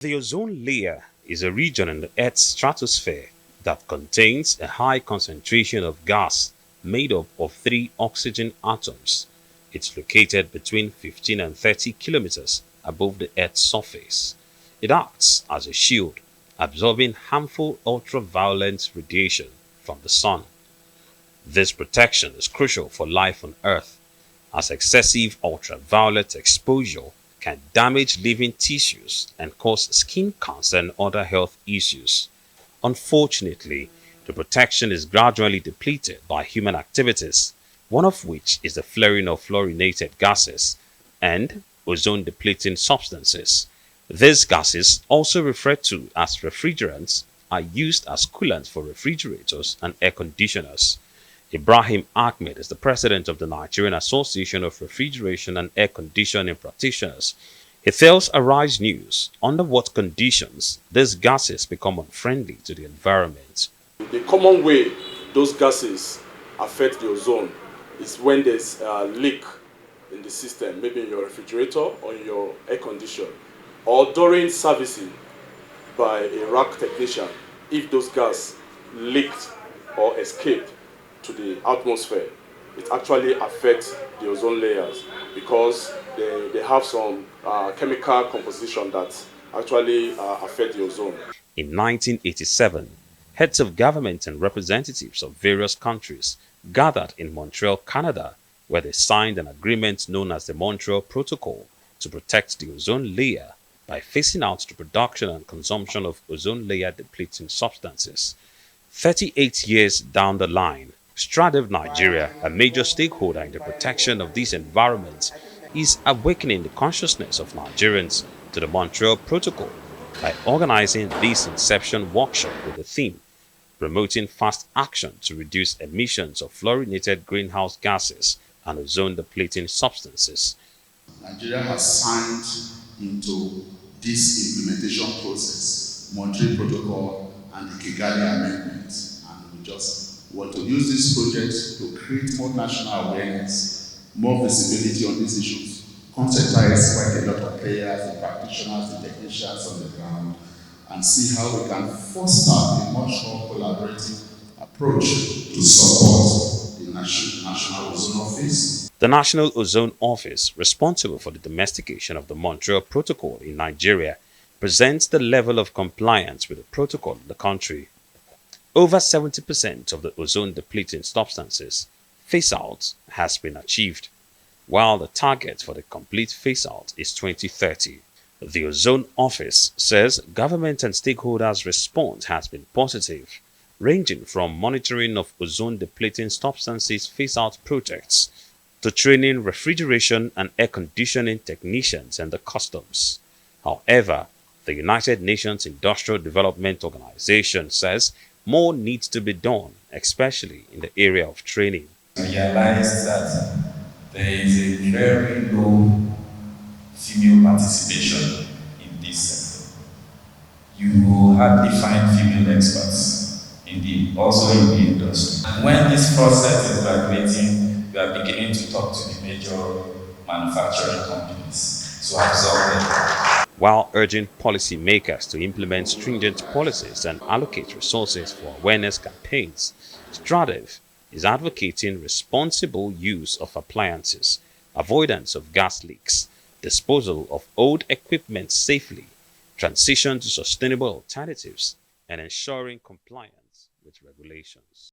The ozone layer is a region in the Earth's stratosphere that contains a high concentration of gas made up of three oxygen atoms. It's located between 15 and 30 kilometers above the Earth's surface. It acts as a shield, absorbing harmful ultraviolet radiation from the sun. This protection is crucial for life on Earth, as excessive ultraviolet exposure can damage living tissues and cause skin cancer and other health issues. Unfortunately, the protection is gradually depleted by human activities, one of which is the flaring of fluorinated gases and ozone depleting substances. These gases, also referred to as refrigerants, are used as coolant for refrigerators and air conditioners. Ibrahim Ahmed is the president of the Nigerian Association of Refrigeration and Air Conditioning Practitioners. He tells Arise News under what conditions these gases become unfriendly to the environment. The common way those gases affect the ozone is when there's a leak in the system, maybe in your refrigerator or in your air conditioner, or during servicing by a rack technician. If those gases leaked or escaped to the atmosphere, it actually affects the ozone layers because they have some chemical composition that actually affect the ozone. In 1987, heads of government and representatives of various countries gathered in Montreal, Canada, where they signed an agreement known as the Montreal Protocol to protect the ozone layer by phasing out the production and consumption of ozone layer depleting substances. 38 years down the line, Stradev Nigeria, a major stakeholder in the protection of this environment, is awakening the consciousness of Nigerians to the Montreal Protocol by organizing this Inception workshop with the theme promoting fast action to reduce emissions of fluorinated greenhouse gases and ozone depleting substances. Nigeria has signed into this implementation process, Montreal Protocol and the Kigali Amendment, and we just want to use this project to create more national awareness, more visibility on these issues, conscientize quite a lot of players, the practitioners, the technicians on the ground, and see how we can foster a much more collaborative approach to support the National Ozone Office. The National Ozone Office, responsible for the domestication of the Montreal Protocol in Nigeria, presents the level of compliance with the protocol in the country. Over 70% of the ozone depleting substances phase-out has been achieved, while the target for the complete phase-out is 2030. The Ozone Office says government and stakeholders' response has been positive, ranging from monitoring of ozone depleting substances phase-out projects to training refrigeration and air conditioning technicians and the customs. However, the United Nations Industrial Development Organization says more needs to be done, especially in the area of training. I realized that there is a very low female participation in this sector. You will hardly find female experts also in the industry. And when this process is graduating, we are beginning to talk to the major manufacturing companies to absorb them. While urging policymakers to implement stringent policies and allocate resources for awareness campaigns, Stradev is advocating responsible use of appliances, avoidance of gas leaks, disposal of old equipment safely, transition to sustainable alternatives, and ensuring compliance with regulations.